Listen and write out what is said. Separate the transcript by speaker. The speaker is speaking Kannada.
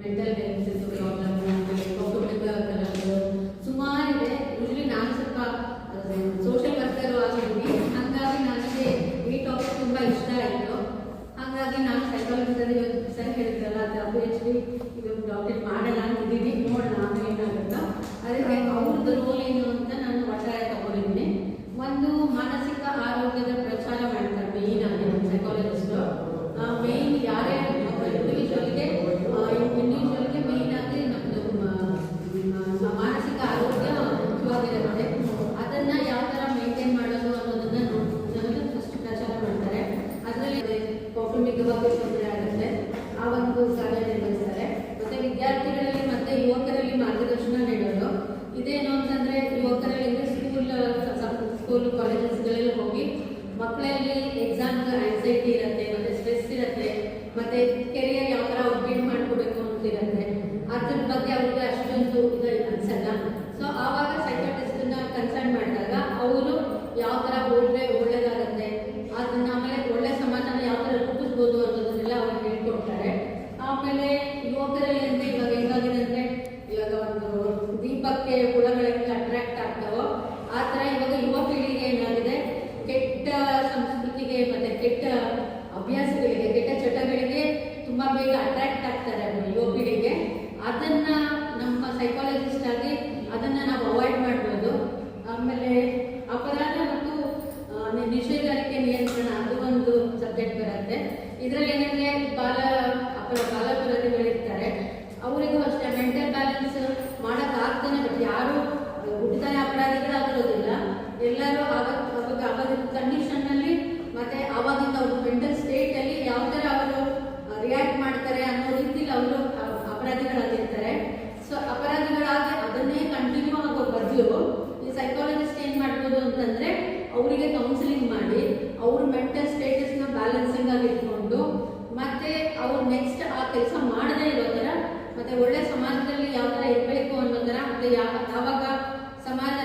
Speaker 1: Mental health ಸುಮಾರಿದೆ. ಯೂಶಲಿ ನಾನು ಸ್ವಲ್ಪ ಸೋಷಿಯಲ್ ವರ್ಕರು ಆಗಿದ್ದೀನಿ, ಹಾಗಾಗಿ ನನಗೆ ಈ ಟಾಪಿಕ್ ತುಂಬ ಇಷ್ಟ ಆಯಿತು. ಹಾಗಾಗಿ ನಾನು ಸೈಕಾಲಜಿದಲ್ಲಿ ಸರ್ ಹೇಳಿದ್ರಲ್ಲ ಅದು ಆ್ಯಕ್ಚುಲಿ ಇದು ಡಾಕ್ಟರ್ ಮಾಡೋಣ ಅಂತಿದ್ದೀನಿ, ನೋಡೋಣ ಆಮೇಲೆ ಏನಾಗುತ್ತೋ. ಅದಕ್ಕೆ ಅವ್ರದ್ದು ರೋಲ್ ಏನು ಅಂತ ನಾನು ಒಟ್ಟಾರೆ ತಗೊಂಡಿದ್ದೀನಿ. ಒಂದು ಮಾನಸಿಕ ಆರೋಗ್ಯದ ಪ್ರಚಾರ ಮಾಡ್ತಾರೆ ಮೇಯ್ನ್ ಆಗಿ ಸೈಕಾಲಜಿಸ್ಟು. ಮೇಯ್ನ್ ಯಾರೇ ಇಂಡಿವಿಜುವಲ್ಗೆ ಮೇಯ್ನ್ ಆಗಿ ನಮ್ಮದು ಮಾನಸಿಕ ಆರೋಗ್ಯ ಮುಖ್ಯವಾಗಿರುತ್ತೆ. ಅದನ್ನು ಯಾವ ಥರ ಮೇಂಟೈನ್ ಮಾಡೋದು ಅನ್ನೋದನ್ನ ಫಸ್ಟ್ ಪ್ರಚಾರ ಮಾಡ್ತಾರೆ. ಅದರಲ್ಲಿ ಕೌಟುಂಬಿಕವಾಗಿ ತೊಂದರೆ ಆಗುತ್ತೆ, ಆ ಒಂದು ಕಾರ್ಯ ನಿರ್ವಹಿಸ್ತಾರೆ. ಮತ್ತು ವಿದ್ಯಾರ್ಥಿಗಳಲ್ಲಿ ಮತ್ತು ಯುವಕರಲ್ಲಿ ಮಾರ್ಗದರ್ಶನ ನೀಡೋದು. ಇದೇನು ಅಂತಂದರೆ ಯುವಕರಲ್ಲಿ ಸ್ಕೂಲ್ ಕಾಲೇಜಸ್ಗಳಲ್ಲಿ ಹೋಗಿ ಮಕ್ಕಳಲ್ಲಿ ಎಕ್ಸಾಮ್ ಆಂಗ್ಸೈಟಿ ಇರುತ್ತೆ, ಮತ್ತು ಸ್ಟ್ರೆಸ್ ಇರುತ್ತೆ, ಮತ್ತು ಕೆರಿಯರ್ ಯಾವ ಥರ ಅವ್ರು ಬಿಲ್ಡ್ ಮಾಡ್ಕೋಬೇಕು ಅಂತಿರುತ್ತೆ. ಅದ್ರ ಬಗ್ಗೆ ಅವ್ರಿಗೆ ಅಷ್ಟೊಂದು ಇದು ಅನ್ಸಲ್ಲ. ಸೊ ಆವಾಗ ಸೈಕಾಲಜಿಸ್ಟನ್ನ ಕನ್ಸಲ್ಟ್ ಮಾಡಿದಾಗ ಅವರು ಯಾವ ಥರ ಹೋದರೆ ಒಳ್ಳೇದಾಗತ್ತೆ, ಅದನ್ನ ಆಮೇಲೆ ಒಳ್ಳೆ ಸಮಾಜನ ಯಾವ ಥರ ರೂಪಿಸ್ಬೋದು ಅನ್ನೋದನ್ನೆಲ್ಲ ಅವ್ರು ಹೇಳ್ಕೊಡ್ತಾರೆ. ಆಮೇಲೆ ಯುವಕರಲ್ಲಿ ಅಂದರೆ ಇವಾಗ ಹೆಂಗಾಗಿದೆ ಅಂದರೆ, ಇವಾಗ ಒಂದು ದೀಪಕ್ಕೆ ಹುಳಗಳಿಗೆ ಅಟ್ರಾಕ್ಟ್ ಆಗ್ತಾವೋ ಆ ಥರ ಇವಾಗ ಯುವ ಪೀಳಿಗೆ ಏನಾಗಿದೆ, ಕೆಟ್ಟ ಸಂಸ್ಕೃತಿಗೆ ಮತ್ತು ಕೆಟ್ಟ ಅಭ್ಯಾಸಗಳಿಗೆ, ಕೆಟ್ಟ ಚಟಗಳಿಗೆ ತುಂಬ ಬೇಗ ಅಟ್ರಾಕ್ಟ್ ಆಗ್ತಾರೆ ಯುವ ಪೀಳಿಗೆ. ಅದನ್ನ ನಮ್ಮ ಸೈಕಾಲಜಿಸ್ಟ್ ಆಗಿ ಅದನ್ನ ನಾವು ಅವಾಯ್ಡ್ ಮಾಡ್ಬೋದು. ಆಮೇಲೆ ಅಪರಾಧ ಮತ್ತು ನಿಷೇಧಾರಿಕೆ ನಿಯಂತ್ರಣ, ಅದು ಒಂದು ಸಬ್ಜೆಕ್ಟ್ ಬರುತ್ತೆ. ಇದರಲ್ಲಿ ಏನಂದ್ರೆ ಬಾಲಾಪರಾಧಿಗಳಿರ್ತಾರೆ, ಅವರಿಗೂ ಅಷ್ಟೇ ಮೆಂಟಲ್ ಬ್ಯಾಲೆನ್ಸ್ ಮಾಡೋಕ್ಕಾಗ್ತಾನೆ. ಬಟ್ ಯಾರು ಹುಟ್ಟುತ್ತಾನೆ ಅಪರಾಧಿಗಳಾಗಿರೋದಿಲ್ಲ, ಎಲ್ಲರೂ ಆವಾಗ ಕಂಡೀಷನ್ನಲ್ಲಿ ಮತ್ತೆ ಆವಾಗಿಂದ ಅವರು ಮೆಂಟಲ್ ಸ್ಟೇಟಲ್ಲಿ ಯಾವ ಥರ ಅವರು ರಿಯಾಕ್ಟ್ ಮಾಡ್ತಾರೆ ಅನ್ನೋ ರೀತಿಲಿ ಅವರು ಅಪರಾಧಿಗಳಾಗಿರ್ತಾರೆ. ಸೊ ಅಪರಾಧಿಗಳಾಗಿ ಅದನ್ನೇ ಕಂಟಿನ್ಯೂ ಆಗೋ ಬದಲು ಈ ಸೈಕಾಲಜಿಸ್ಟ್ ಏನು ಮಾಡ್ಬೋದು ಅಂತಂದರೆ ಅವರಿಗೆ ಕೌನ್ಸಿಲಿಂಗ್ ಮಾಡಿ ಅವ್ರ ಮೆಂಟಲ್ ಸ್ಟೇಟಸ್ನ ಬ್ಯಾಲೆನ್ಸಿಂಗ್ ಆಗಿ ಇಟ್ಕೊಂಡು ಮತ್ತೆ ಅವ್ರು ನೆಕ್ಸ್ಟ್ ಆ ಕೆಲಸ ಮಾಡದೇ ಇರೋ ಥರ ಮತ್ತೆ ಒಳ್ಳೆ ಸಮಾಜದಲ್ಲಿ ಯಾವ ಥರ ಇರಬೇಕು ಅನ್ನೋ ಥರ ಮತ್ತೆ ಯಾವಾಗ ಸಮಾಜ